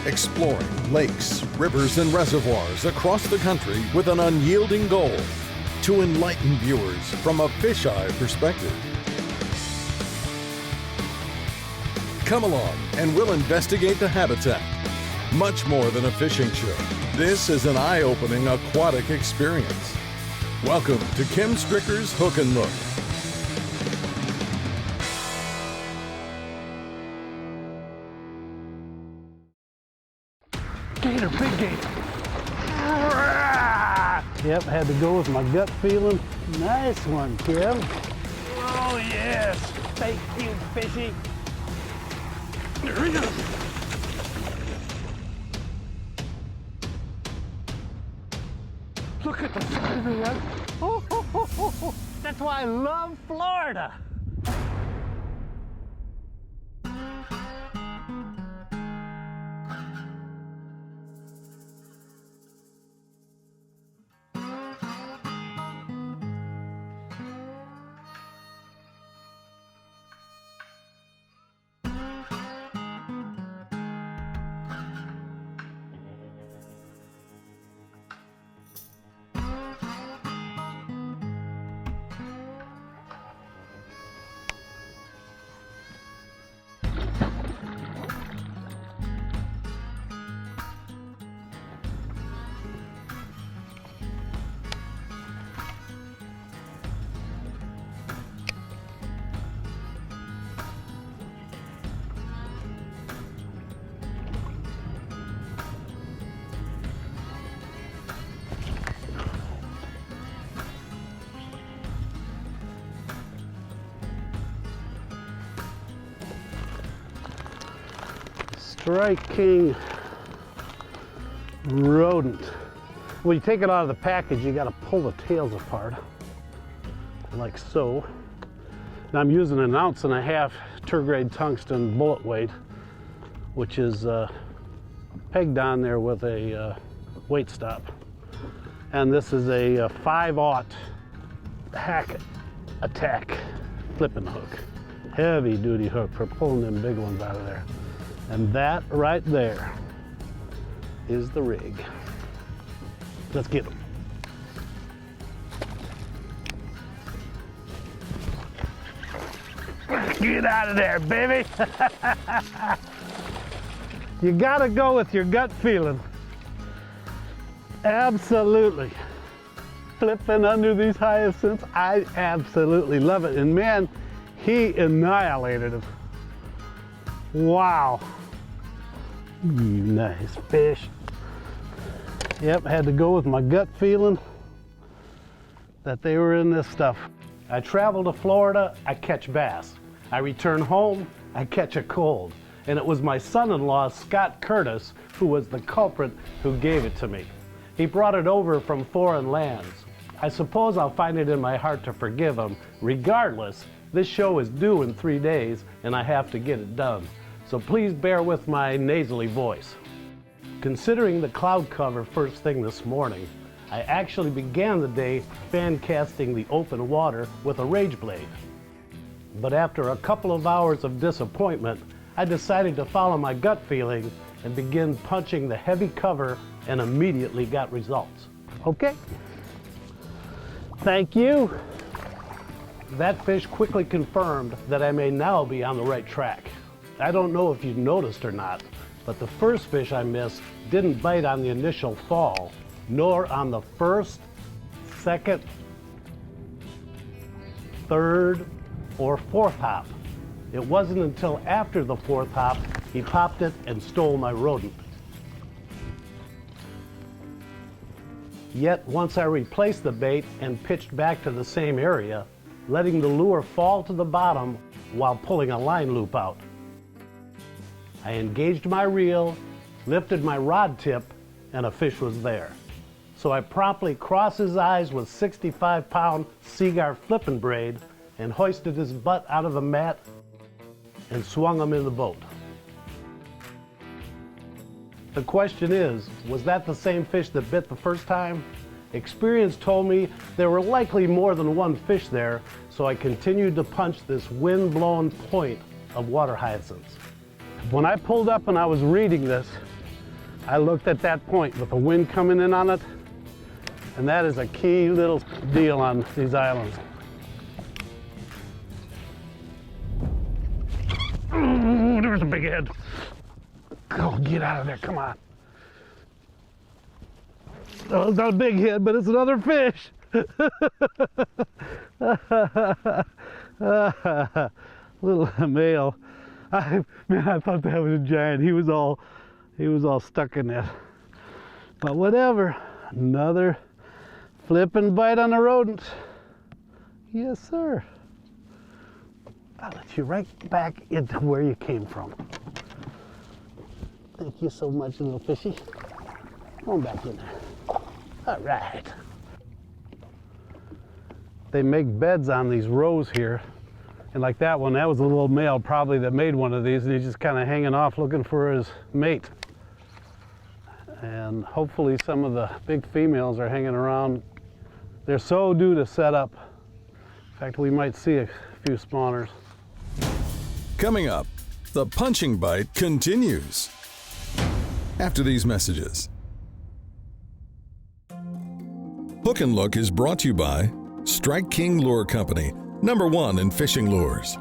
exploring lakes, rivers, and reservoirs across the country with an unyielding goal to enlighten viewers from a fisheye perspective. Come along and we'll investigate the habitat. Much more than a fishing show, this is an eye-opening aquatic experience. Welcome to Kim Stricker's Hook and Look. Gator, big gator. Yep, had to go with my gut feeling. Nice one, Kim. Oh, yes. Thank you, fishy. There we go. Look at the side of the rug. Oh, that's why I love Florida. Strike King rodent. When you take it out of the package, you got to pull the tails apart, like so. Now I'm using 1.5 ounce turgrade tungsten bullet weight, which is pegged on there with a weight stop. And this is a 5/0 hack attack flipping hook. Heavy duty hook for pulling them big ones out of there. And that right there is the rig. Let's get them. Get out of there, baby. You gotta go with your gut feeling. Absolutely. Flipping under these hyacinths, I absolutely love it. And man, he annihilated him. Wow. You nice fish. Yep, had to go with my gut feeling that they were in this stuff. I travel to Florida, I catch bass. I return home, I catch a cold. And it was my son-in-law, Scott Curtis, who was the culprit who gave it to me. He brought it over from foreign lands. I suppose I'll find it in my heart to forgive him. Regardless, this show is due in 3 days and I have to get it done. So please bear with my nasally voice. Considering the cloud cover first thing this morning, I actually began the day fan casting the open water with a rage blade. But after a couple of hours of disappointment, I decided to follow my gut feeling and begin punching the heavy cover and immediately got results. Okay. Thank you. That fish quickly confirmed that I may now be on the right track. I don't know if you've noticed or not, but the first fish I missed didn't bite on the initial fall, nor on the first, second, third, or fourth hop. It wasn't until after the fourth hop he popped it and stole my rodent. Yet once I replaced the bait and pitched back to the same area, letting the lure fall to the bottom while pulling a line loop out. I engaged my reel, lifted my rod tip, and a fish was there. So I promptly crossed his eyes with 65-pound Seaguar flipping braid and hoisted his butt out of the mat and swung him in the boat. The question is, was that the same fish that bit the first time? Experience told me there were likely more than one fish there, so I continued to punch this wind-blown point of water hyacinths. When I pulled up and I was reading this, I looked at that point with the wind coming in on it, and that is a key little deal on these islands. Ooh, there's a big head. Go, get out of there, come on. Oh, it's not a big head, but it's another fish. Little male. Man, I thought that was a giant. He was all stuck in that. But whatever. Another flipping bite on the rodent. Yes, sir. I'll let you right back into where you came from. Thank you so much, little fishy. Come on back in there. All right. They make beds on these rows here. And like that one, that was a little male probably that made one of these, and he's just kind of hanging off looking for his mate. And hopefully some of the big females are hanging around. They're so due to set up. In fact, we might see a few spawners. Coming up, the punching bite continues after these messages. Hook and Look is brought to you by Strike King Lure Company, #1 in fishing lures.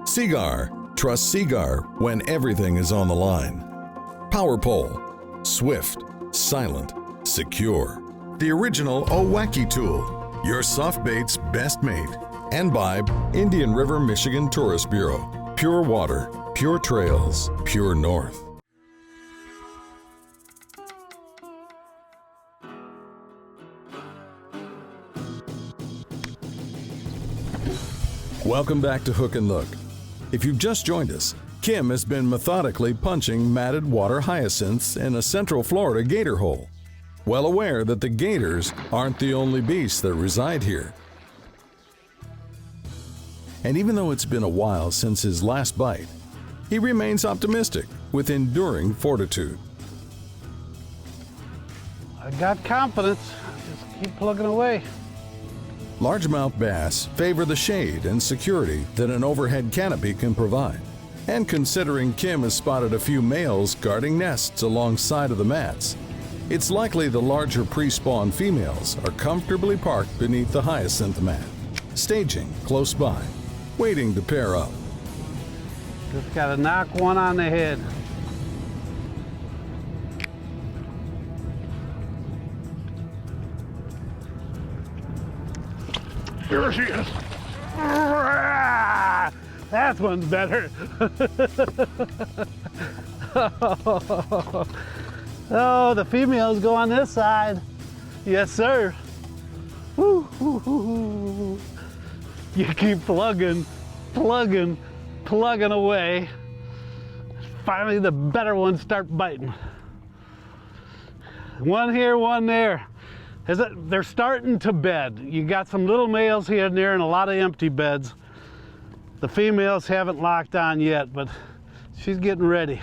Seagar, trust Seagar when everything is on the line. Power Pole, swift, silent, secure. The original Owaki tool, your soft bait's best mate. And by Indian River, Michigan Tourist Bureau. Pure water, pure trails, pure north. Welcome back to Hook and Look. If you've just joined us, Kim has been methodically punching matted water hyacinths in a Central Florida gator hole, well aware that the gators aren't the only beasts that reside here. And even though it's been a while since his last bite, he remains optimistic with enduring fortitude. I got confidence. Just keep plugging away. Largemouth bass favor the shade and security that an overhead canopy can provide. And considering Kim has spotted a few males guarding nests alongside of the mats, it's likely the larger pre-spawn females are comfortably parked beneath the hyacinth mat, staging close by, waiting to pair up. Just gotta knock one on the head. Here she is. That one's better. Oh, the females go on this side. Yes, sir. Woo, woo, woo, woo. You keep plugging away. Finally, the better ones start biting. One here, one there. They're starting to bed. You got some little males here and there and a lot of empty beds. The females haven't locked on yet, but she's getting ready.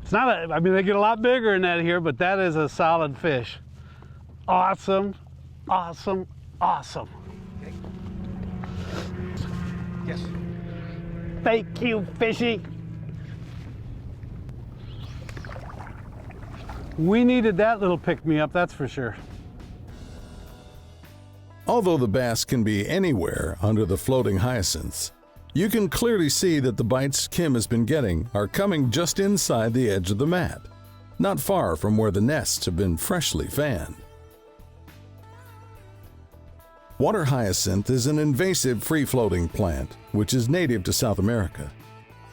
It's not I mean, they get a lot bigger than that here, but that is a solid fish. Awesome, awesome, awesome. Okay. Yes. Thank you, fishy. We needed that little pick-me-up, that's for sure. Although the bass can be anywhere under the floating hyacinths, you can clearly see that the bites Kim has been getting are coming just inside the edge of the mat, not far from where the nests have been freshly fanned. Water hyacinth is an invasive free-floating plant which is native to South America.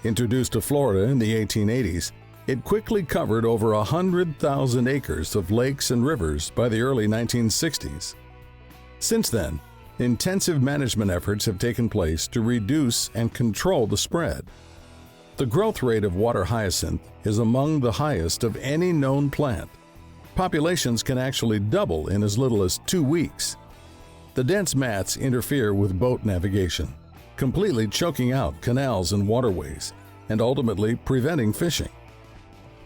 Introduced to Florida in the 1880s, it quickly covered over 100,000 acres of lakes and rivers by the early 1960s. Since then, intensive management efforts have taken place to reduce and control the spread. The growth rate of water hyacinth is among the highest of any known plant. Populations can actually double in as little as 2 weeks. The dense mats interfere with boat navigation, completely choking out canals and waterways, and ultimately preventing fishing.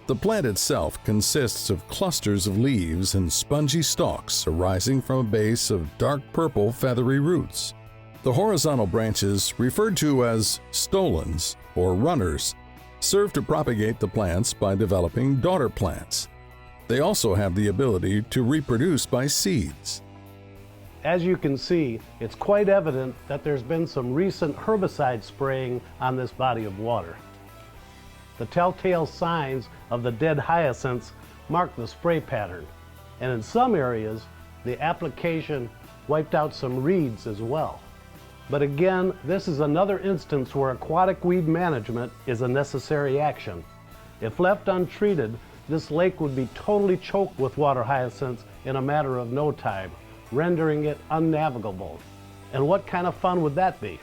The plant itself consists of clusters of leaves and spongy stalks arising from a base of dark purple feathery roots. The horizontal branches, referred to as stolons or runners, serve to propagate the plants by developing daughter plants. They also have the ability to reproduce by seeds. As you can see, it's quite evident that there's been some recent herbicide spraying on this body of water. The telltale signs of the dead hyacinths mark the spray pattern, and in some areas, the application wiped out some reeds as well. But again, this is another instance where aquatic weed management is a necessary action. If left untreated, this lake would be totally choked with water hyacinths in a matter of no time, rendering it unnavigable. And what kind of fun would that be?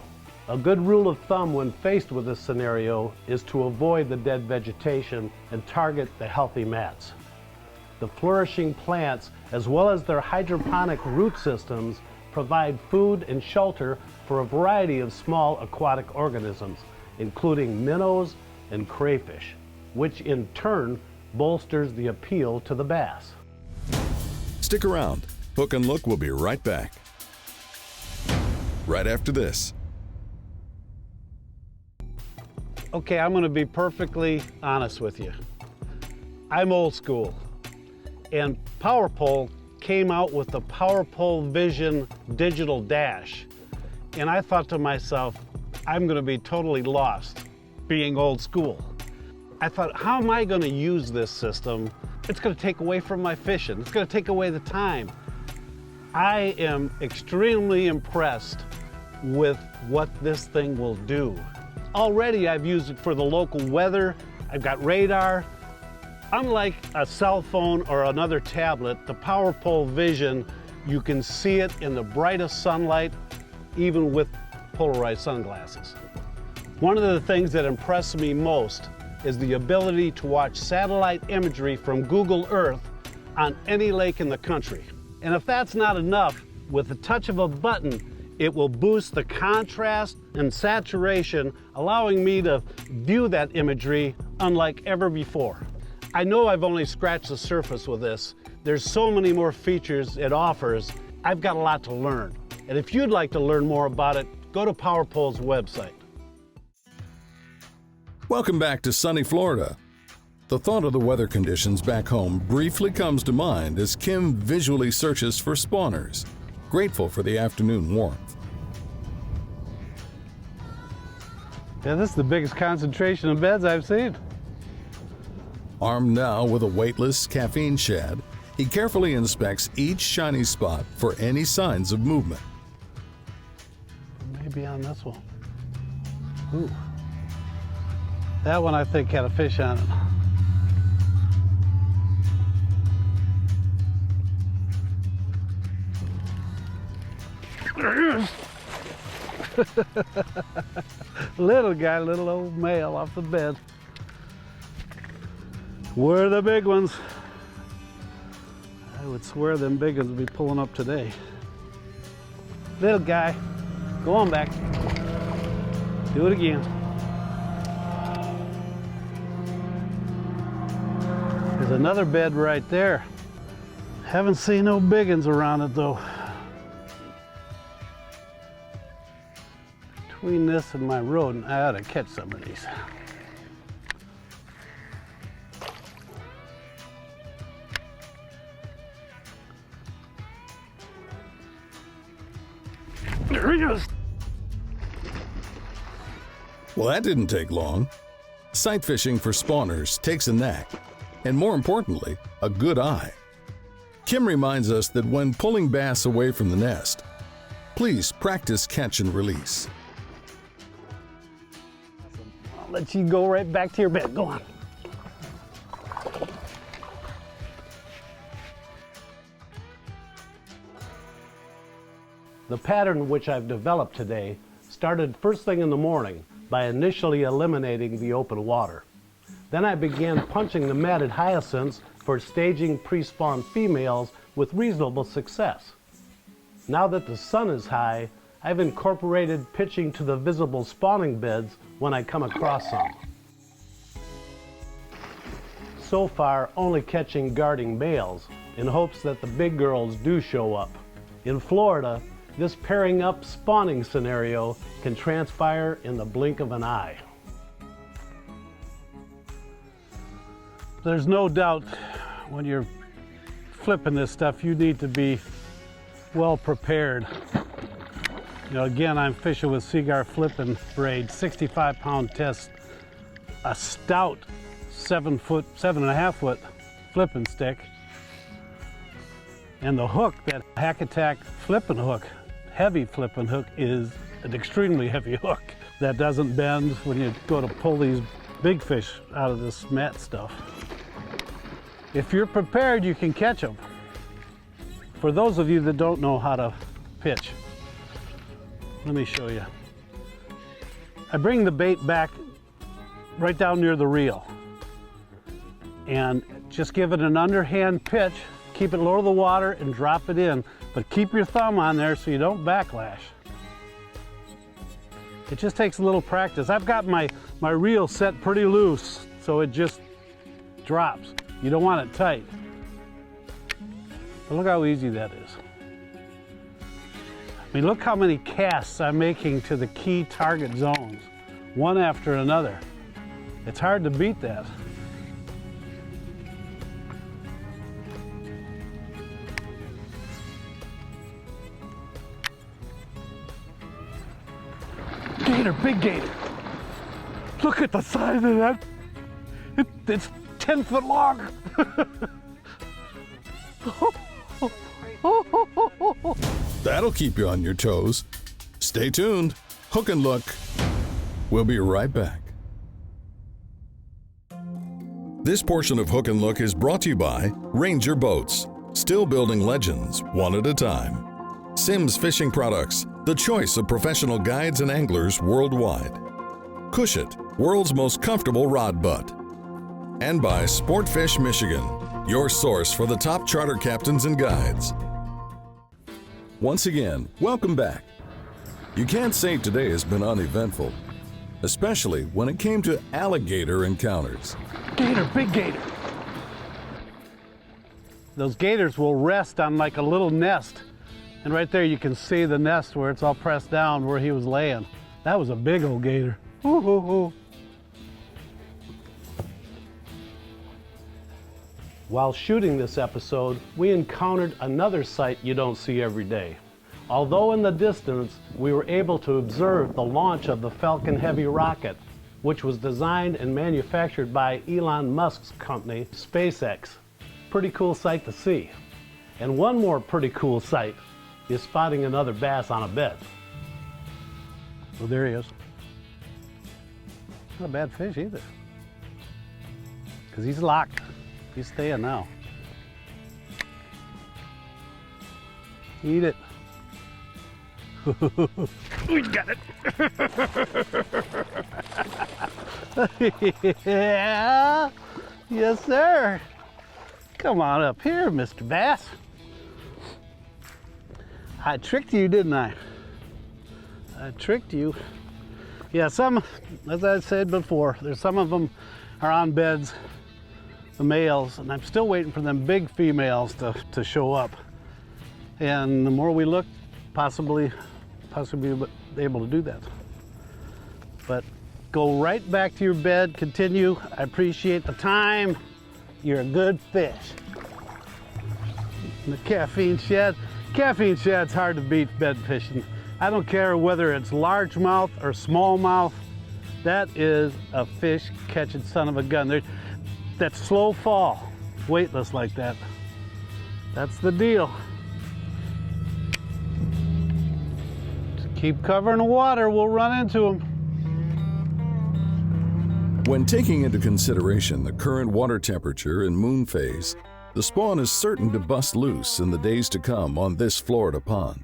A good rule of thumb when faced with this scenario is to avoid the dead vegetation and target the healthy mats. The flourishing plants, as well as their hydroponic root systems, provide food and shelter for a variety of small aquatic organisms, including minnows and crayfish, which in turn bolsters the appeal to the bass. Stick around. Hook and Look will be right back. Right after this. Okay, I'm gonna be perfectly honest with you. I'm old school, and PowerPole came out with the PowerPole Vision Digital Dash, and I thought to myself, I'm gonna be totally lost being old school. I thought, how am I gonna use this system? It's gonna take away from my fishing. It's gonna take away the time. I am extremely impressed with what this thing will do. Already I've used it for the local weather. I've got radar. Unlike a cell phone or another tablet, the PowerPole Vision, you can see it in the brightest sunlight, even with polarized sunglasses. One of the things that impressed me most is the ability to watch satellite imagery from Google Earth on any lake in the country. And if that's not enough, with the touch of a button, it will boost the contrast and saturation, allowing me to view that imagery unlike ever before. I know I've only scratched the surface with this. There's so many more features it offers. I've got a lot to learn. And if you'd like to learn more about it, go to PowerPole's website. Welcome back to sunny Florida. The thought of the weather conditions back home briefly comes to mind as Kim visually searches for spawners, grateful for the afternoon warmth. Yeah, this is the biggest concentration of beds I've seen. Armed now with a weightless caffeine shad, he carefully inspects each shiny spot for any signs of movement. Maybe on this one. Ooh. That one I think had a fish on it. Little guy, little old male off the bed. Where are the big ones? I would swear them big ones would be pulling up today. Little guy, go on back. Do it again. There's another bed right there. Haven't seen no big ones around it though. Between this and my rodent, I ought to catch some of these. There he goes. Well, that didn't take long. Sight fishing for spawners takes a knack, and more importantly, a good eye. Kim reminds us that when pulling bass away from the nest, please practice catch and release. I'll let you go right back to your bed. Go on. The pattern which I've developed today started first thing in the morning by initially eliminating the open water. Then I began punching the matted hyacinths for staging pre-spawn females with reasonable success. Now that the sun is high, I've incorporated pitching to the visible spawning beds when I come across some. So far, only catching guarding males in hopes that the big girls do show up. In Florida, this pairing up spawning scenario can transpire in the blink of an eye. There's no doubt when you're flipping this stuff, you need to be well prepared. You know, again, I'm fishing with Seaguar flipping braid, 65-pound test, a stout 7.5 foot flipping stick, and the hook, that Aquatic flipping hook, heavy flipping hook, is an extremely heavy hook that doesn't bend when you go to pull these big fish out of this mat stuff. If you're prepared, you can catch them. For those of you that don't know how to pitch, let me show you. I bring the bait back right down near the reel and just give it an underhand pitch, keep it low to the water and drop it in, but keep your thumb on there so you don't backlash. It just takes a little practice. I've got my reel set pretty loose so it just drops. You don't want it tight. But look how easy that is. I mean, look how many casts I'm making to the key target zones, one after another. It's hard to beat that. Gator, big gator. Look at the size of that. It's 10 foot long. That'll keep you on your toes. Stay tuned. Hook and Look. We'll be right back. This portion of Hook and Look is brought to you by Ranger Boats, still building legends one at a time. Simms Fishing Products, the choice of professional guides and anglers worldwide. Cushit, world's most comfortable rod butt. And by Sportfish Michigan, your source for the top charter captains and guides. Once again, welcome back. You can't say today has been uneventful, especially when it came to alligator encounters. Gator, big gator. Those gators will rest on like a little nest. And right there you can see the nest where it's all pressed down where he was laying. That was a big old gator. Ooh, ooh, ooh. While shooting this episode, we encountered another sight you don't see every day. Although in the distance, we were able to observe the launch of the Falcon Heavy rocket, which was designed and manufactured by Elon Musk's company, SpaceX. Pretty cool sight to see. And one more pretty cool sight is spotting another bass on a bed. Oh, there he is. Not a bad fish either, because he's locked. He's staying now. Eat it. We got it. Yeah. Yes, sir. Come on up here, Mr. Bass. I tricked you, didn't I? I tricked you. Yeah, some, as I said before, there's some of them are on beds, the males, and I'm still waiting for them big females to show up. And the more we look, possibly able to do that. But go right back to your bed, continue. I appreciate the time. You're a good fish. And the caffeine shed. Caffeine shed's hard to beat bed fishing. I don't care whether it's largemouth or smallmouth. That is a fish catching son of a gun. That slow fall, weightless like that. That's the deal. Just keep covering the water, we'll run into them. When taking into consideration the current water temperature and moon phase, the spawn is certain to bust loose in the days to come on this Florida pond.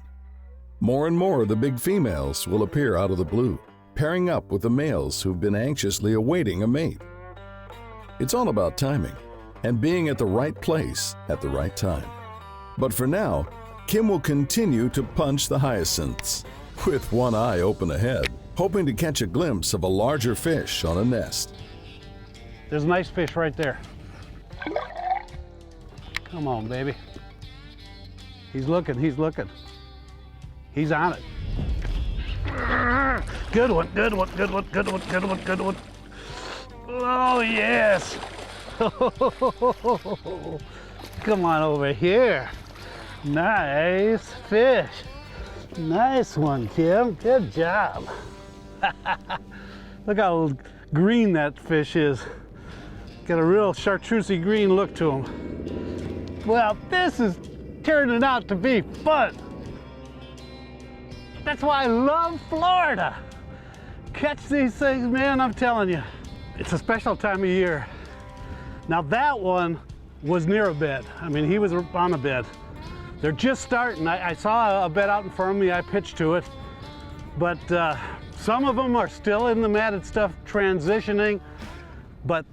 More and more of the big females will appear out of the blue, pairing up with the males who've been anxiously awaiting a mate. It's all about timing and being at the right place at the right time. But for now, Kim will continue to punch the hyacinths, with one eye open ahead, hoping to catch a glimpse of a larger fish on a nest. There's a nice fish right there. Come on, baby. He's looking, he's looking. He's on it. Good one, good one, good one, good one, good one, good one. Oh, yes. Come on over here. Nice fish. Nice one, Kim. Good job. Look how green that fish is. Got a real chartreusey green look to him. Well, this is turning out to be fun. That's why I love Florida. Catch these things, man, I'm telling you. It's a special time of year. Now that one was near a bed. I mean, he was on a bed. They're just starting. I saw a bed out in front of me, I pitched to it. But some of them are still in the matted stuff, transitioning, but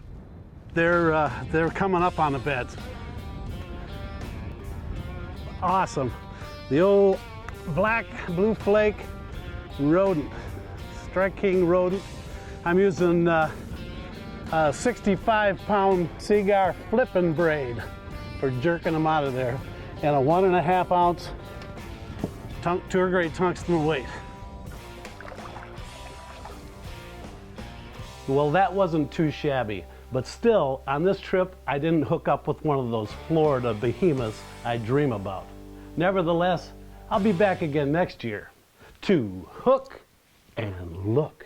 they're coming up on the beds. Awesome. The old black blue flake rodent, Strike King rodent. I'm using a 65-pound cigar flipping braid for jerking them out of there, and a 1.5 ounce tour grade tungsten weight. Well, that wasn't too shabby, but still, on this trip, I didn't hook up with one of those Florida behemoths I dream about. Nevertheless, I'll be back again next year to hook and look.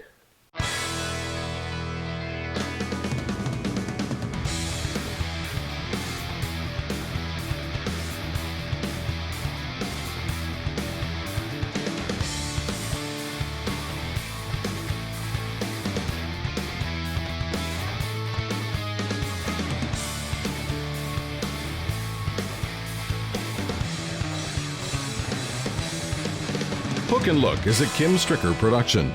Hook and Look is a Kim Stricker production.